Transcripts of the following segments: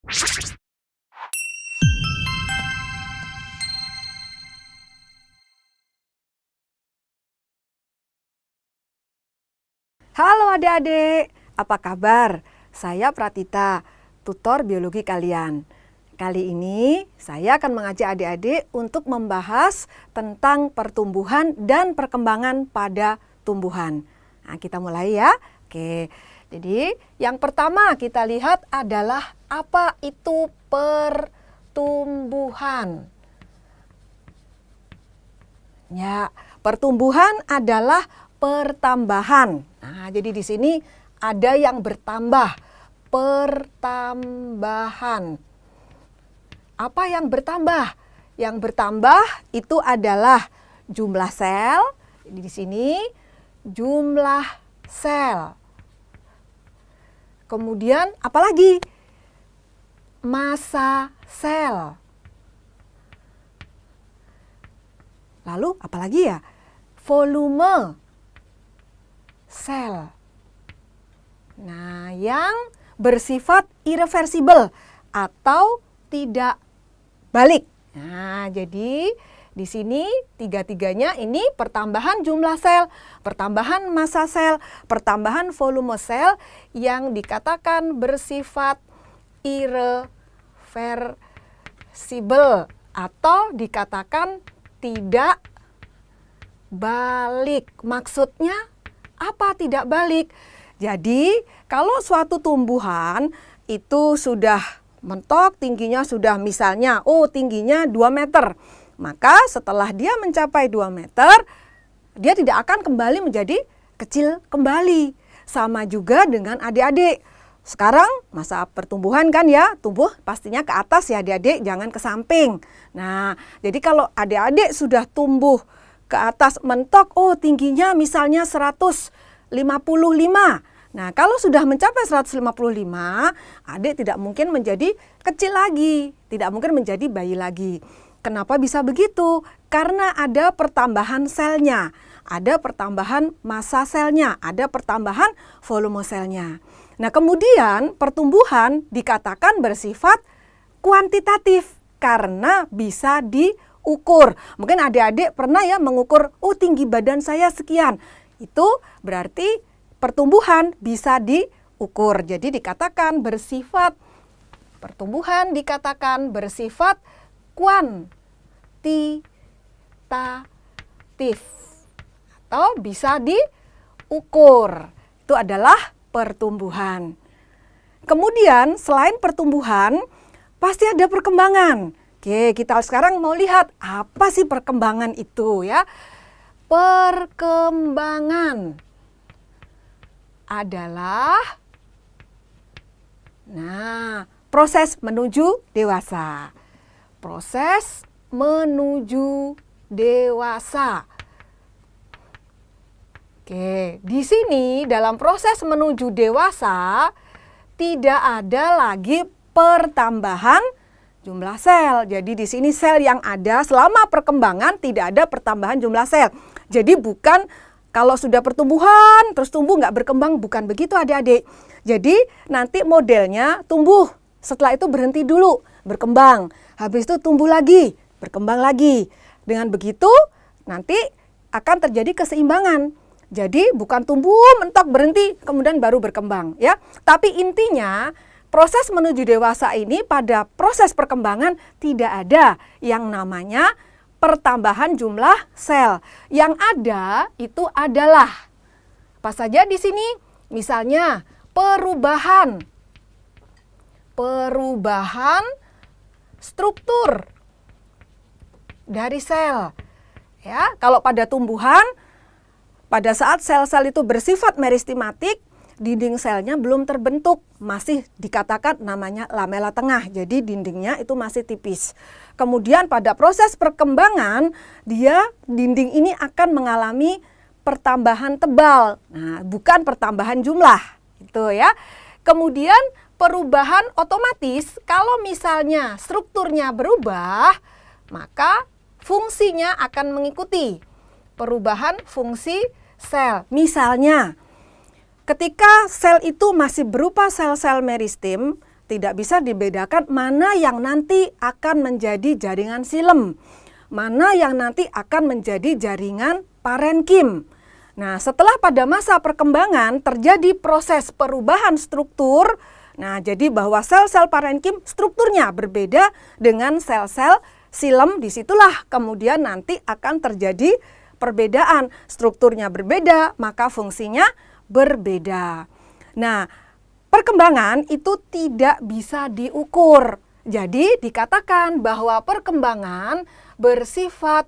Halo adik-adik, apa kabar? Saya Pratita, tutor biologi kalian. Kali ini saya akan mengajak adik-adik untuk membahas tentang pertumbuhan dan perkembangan pada tumbuhan. Nah, kita mulai ya. Oke, jadi yang pertama kita lihat adalah apa itu pertumbuhan. Ya, pertumbuhan adalah pertambahan. Nah, jadi di sini ada yang bertambah, pertambahan. Apa yang bertambah? Yang bertambah itu adalah jumlah sel. Di sini jumlah sel. Kemudian apa lagi? Massa sel. Lalu apa lagi ya? Volume sel. Nah, yang bersifat irreversibel atau tidak balik. Nah, jadi di sini tiga-tiganya ini pertambahan jumlah sel, pertambahan massa sel, pertambahan volume sel yang dikatakan bersifat irreversibel atau dikatakan tidak balik. Maksudnya apa tidak balik? Jadi kalau suatu tumbuhan itu sudah mentok, tingginya sudah misalnya, tingginya 2 meter. Maka setelah dia mencapai 2 meter, dia tidak akan kembali menjadi kecil kembali. Sama juga dengan adik-adik. Sekarang masa pertumbuhan kan ya, tumbuh pastinya ke atas ya adik-adik, jangan ke samping. Nah, jadi kalau adik-adik sudah tumbuh ke atas mentok, tingginya misalnya 155. Nah, kalau sudah mencapai 155, adik tidak mungkin menjadi kecil lagi, tidak mungkin menjadi bayi lagi. Kenapa bisa begitu? Karena ada pertambahan selnya, ada pertambahan massa selnya, ada pertambahan volume selnya. Nah, kemudian pertumbuhan dikatakan bersifat kuantitatif karena bisa diukur. Mungkin adik-adik pernah ya mengukur, tinggi badan saya sekian. Itu berarti pertumbuhan bisa diukur. Jadi dikatakan bersifat, pertumbuhan dikatakan bersifat kuantitatif atau bisa diukur. Itu adalah pertumbuhan. Kemudian selain pertumbuhan pasti ada perkembangan. Oke, kita sekarang mau lihat apa sih perkembangan itu ya. Perkembangan adalah proses menuju dewasa. Proses menuju dewasa. Oke, di sini dalam proses menuju dewasa tidak ada lagi pertambahan jumlah sel. Jadi di sini sel yang ada selama perkembangan tidak ada pertambahan jumlah sel. Jadi bukan kalau sudah pertumbuhan, terus tumbuh nggak berkembang, bukan begitu adik-adik. Jadi nanti modelnya tumbuh, setelah itu berhenti dulu, berkembang. Habis itu tumbuh lagi, berkembang lagi. Dengan begitu nanti akan terjadi keseimbangan. Jadi bukan tumbuh, mentok, berhenti, kemudian baru berkembang. Ya. Tapi intinya proses menuju dewasa ini pada proses perkembangan tidak ada yang namanya pertambahan jumlah sel. Yang ada itu adalah apa saja di sini? Misalnya perubahan struktur dari sel. Ya, kalau pada tumbuhan pada saat sel-sel itu bersifat meristimatik, dinding selnya belum terbentuk, masih dikatakan namanya lamela tengah. Jadi dindingnya itu masih tipis. Kemudian pada proses perkembangan, dinding ini akan mengalami pertambahan tebal. Nah, bukan pertambahan jumlah. Itu ya. Kemudian perubahan otomatis, kalau misalnya strukturnya berubah, maka fungsinya akan mengikuti perubahan fungsi sel. Misalnya, ketika sel itu masih berupa sel-sel meristem, tidak bisa dibedakan mana yang nanti akan menjadi jaringan silem, mana yang nanti akan menjadi jaringan parenkim. Nah, setelah pada masa perkembangan terjadi proses perubahan struktur, nah jadi bahwa sel-sel parenkim strukturnya berbeda dengan sel-sel silem, disitulah kemudian nanti akan terjadi perbedaan. Strukturnya berbeda, maka fungsinya berbeda. Nah, perkembangan itu tidak bisa diukur. Jadi dikatakan bahwa perkembangan bersifat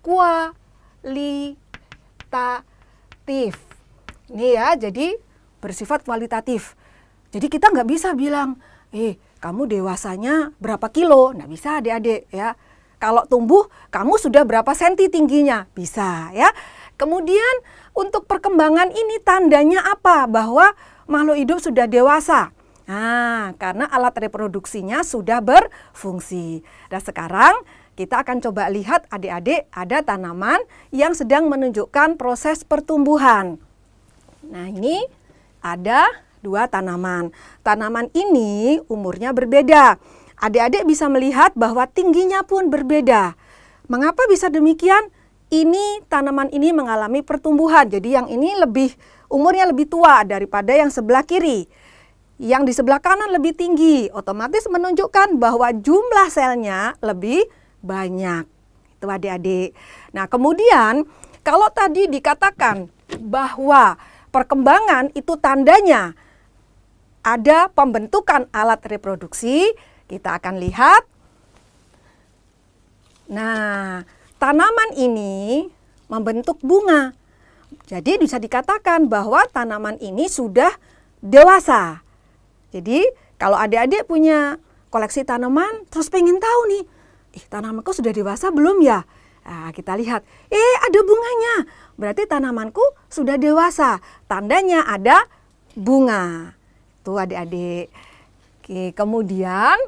kualitatif. Ini ya, jadi bersifat kualitatif. Jadi kita nggak bisa bilang, kamu dewasanya berapa kilo? Nggak bisa adik-adik ya. Kalau tumbuh, kamu sudah berapa senti tingginya? Bisa ya. Kemudian untuk perkembangan ini tandanya apa? Bahwa makhluk hidup sudah dewasa. Nah, karena alat reproduksinya sudah berfungsi. Dan sekarang kita akan coba lihat adik-adik ada tanaman yang sedang menunjukkan proses pertumbuhan. Nah, ini ada 2 tanaman. Tanaman ini umurnya berbeda. Adik-adik bisa melihat bahwa tingginya pun berbeda. Mengapa bisa demikian? Ini tanaman ini mengalami pertumbuhan. Jadi yang ini umurnya lebih tua daripada yang sebelah kiri. Yang di sebelah kanan lebih tinggi, otomatis menunjukkan bahwa jumlah selnya lebih banyak. Itu adik-adik. Nah, kemudian kalau tadi dikatakan bahwa perkembangan itu tandanya ada pembentukan alat reproduksi, kita akan lihat. Nah, tanaman ini membentuk bunga. Jadi bisa dikatakan bahwa tanaman ini sudah dewasa. Jadi kalau adik-adik punya koleksi tanaman, terus pengen tahu nih, tanamanku sudah dewasa belum ya? Nah, kita lihat, ada bunganya. Berarti tanamanku sudah dewasa. Tandanya ada bunga. Tuh adik-adik. Oke, kemudian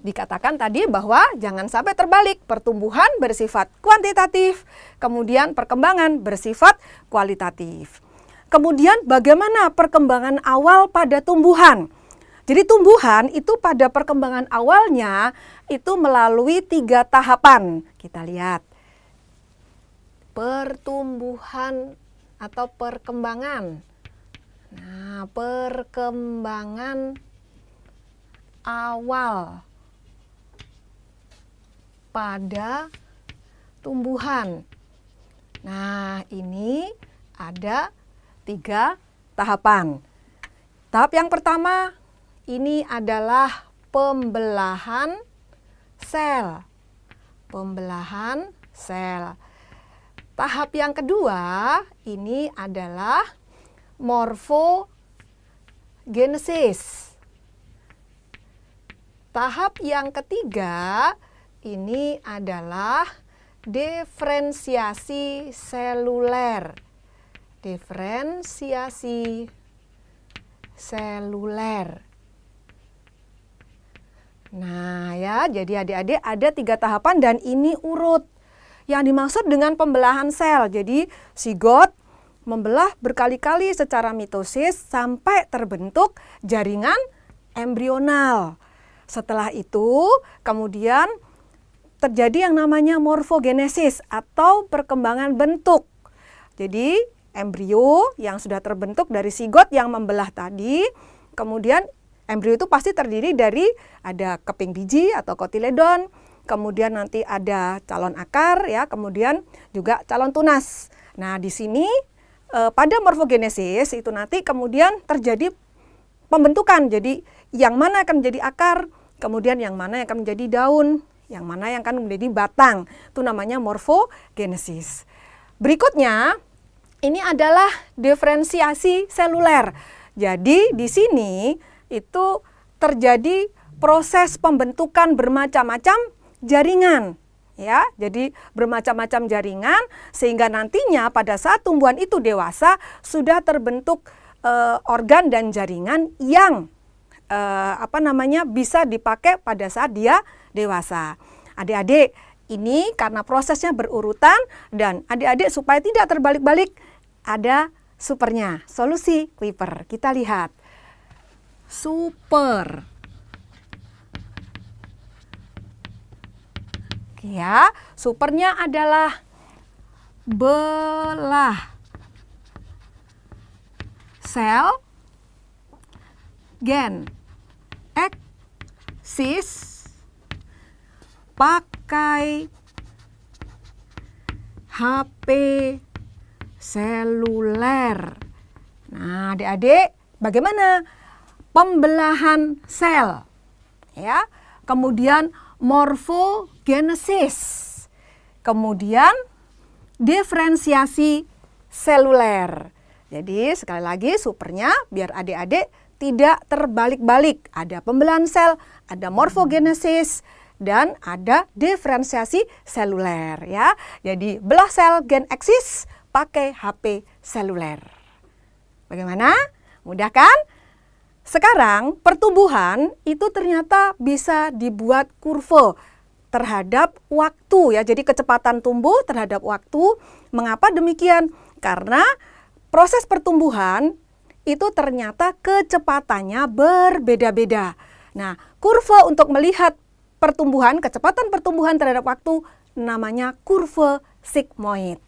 dikatakan tadi bahwa jangan sampai terbalik. Pertumbuhan bersifat kuantitatif, kemudian perkembangan bersifat kualitatif. Kemudian bagaimana perkembangan awal pada tumbuhan? Jadi tumbuhan itu pada perkembangan awalnya itu melalui 3 tahapan. Kita lihat. Pertumbuhan atau perkembangan. Nah, perkembangan awal pada tumbuhan. Nah, ini ada 3 tahapan. Tahap yang pertama ini adalah pembelahan sel. Pembelahan sel. Tahap yang kedua ini adalah morfogenesis. Tahap yang ketiga ini adalah diferensiasi seluler. Diferensiasi seluler. Nah ya, jadi adik-adik ada 3 tahapan dan ini urut. Yang dimaksud dengan pembelahan sel, jadi sigot membelah berkali-kali secara mitosis sampai terbentuk jaringan embrional. Setelah itu kemudian terjadi yang namanya morfogenesis atau perkembangan bentuk. Jadi embrio yang sudah terbentuk dari sigot yang membelah tadi, kemudian embrio itu pasti terdiri dari ada keping biji atau kotiledon, kemudian nanti ada calon akar ya, kemudian juga calon tunas. Nah, di sini pada morfogenesis itu nanti kemudian terjadi pembentukan. Jadi yang mana akan menjadi akar, kemudian yang mana yang akan menjadi daun, yang mana yang akan menjadi batang. Itu namanya morfogenesis. Berikutnya ini adalah diferensiasi seluler. Jadi di sini itu terjadi proses pembentukan bermacam-macam jaringan. Ya, jadi bermacam-macam jaringan sehingga nantinya pada saat tumbuhan itu dewasa sudah terbentuk organ dan jaringan yang bisa dipakai pada saat dia dewasa. Adik-adik, ini karena prosesnya berurutan dan adik-adik supaya tidak terbalik-balik ada supernya, solusi Kuiper. Kita lihat. Super. Ya, supernya adalah belah sel gen eksis pakai HP seluler. Nah, adik-adik, bagaimana pembelahan sel? Ya, kemudian morfogenesis, kemudian diferensiasi seluler. Jadi sekali lagi supernya biar adik-adik tidak terbalik-balik. Ada pembelahan sel, ada morfogenesis, dan ada diferensiasi seluler ya. Jadi belah sel gen eksis pakai HP seluler. Bagaimana? Mudah kan? Sekarang pertumbuhan itu ternyata bisa dibuat kurva terhadap waktu ya. Jadi kecepatan tumbuh terhadap waktu. Mengapa demikian? Karena proses pertumbuhan itu ternyata kecepatannya berbeda-beda. Nah, kurva untuk melihat pertumbuhan, kecepatan pertumbuhan terhadap waktu namanya kurva sigmoid.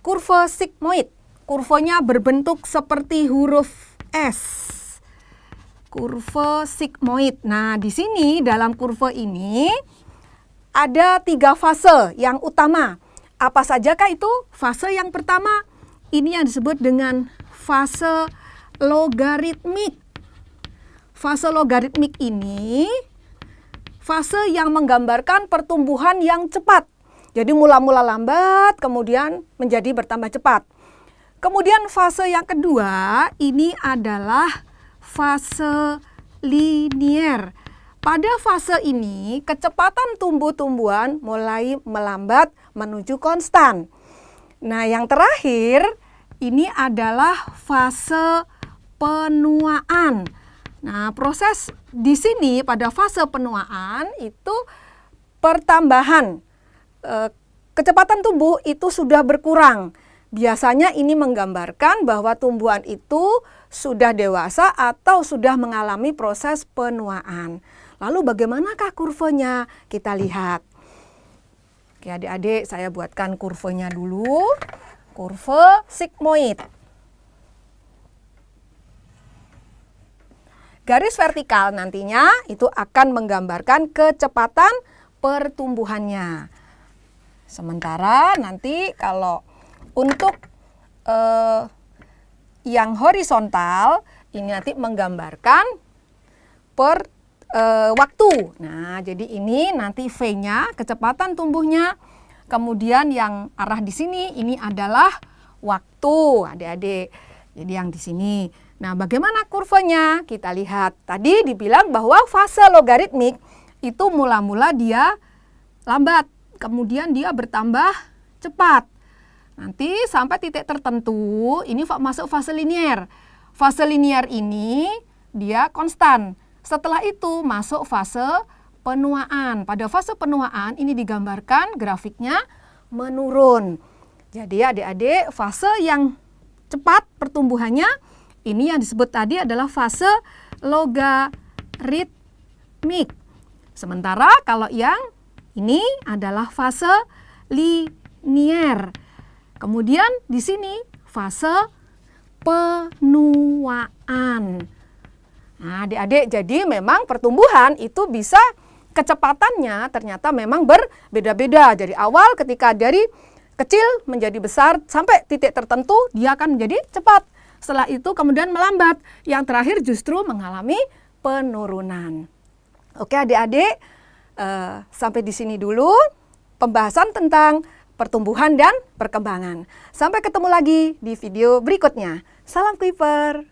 Kurva sigmoid, kurvanya berbentuk seperti huruf S. Kurva sigmoid. Nah, di sini dalam kurva ini ada 3 fase yang utama. Apa sajakah itu? Fase yang pertama, ini yang disebut dengan fase logaritmik. Fase logaritmik ini fase yang menggambarkan pertumbuhan yang cepat. Jadi mula-mula lambat, kemudian menjadi bertambah cepat. Kemudian fase yang kedua, ini adalah fase linier. Pada fase ini, kecepatan tumbuh-tumbuhan mulai melambat menuju konstan. Nah, yang terakhir, ini adalah fase penuaan. Nah, proses di sini pada fase penuaan itu pertambahan kecepatan tumbuh itu sudah berkurang. Biasanya ini menggambarkan bahwa tumbuhan itu sudah dewasa atau sudah mengalami proses penuaan. Lalu bagaimanakah kurvanya? Kita lihat. Oke, adik-adik, saya buatkan kurvanya dulu. Kurva sigmoid. Garis vertikal nantinya itu akan menggambarkan kecepatan pertumbuhannya. Sementara nanti kalau untuk yang horizontal ini nanti menggambarkan per waktu. Nah, jadi ini nanti V-nya, kecepatan tumbuhnya. Kemudian yang arah di sini ini adalah waktu, adik-adik. Jadi yang di sini. Nah, bagaimana kurvanya? Kita lihat. Tadi dibilang bahwa fase logaritmik itu mula-mula dia lambat, kemudian dia bertambah cepat. Nanti sampai titik tertentu, ini masuk fase linier. Fase linier ini dia konstan. Setelah itu masuk fase penuaan. Pada fase penuaan ini digambarkan grafiknya menurun. Jadi adik-adik, fase yang cepat pertumbuhannya, ini yang disebut tadi adalah fase logaritmik. Sementara kalau yang ini adalah fase linier. Kemudian di sini fase penuaan. Nah, adik-adik, jadi memang pertumbuhan itu bisa kecepatannya ternyata memang berbeda-beda. Dari awal ketika dari kecil menjadi besar sampai titik tertentu dia akan menjadi cepat. Setelah itu kemudian melambat. Yang terakhir justru mengalami penurunan. Oke adik-adik, sampai di sini dulu pembahasan tentang pertumbuhan dan perkembangan. Sampai ketemu lagi di video berikutnya. Salam Kuiper.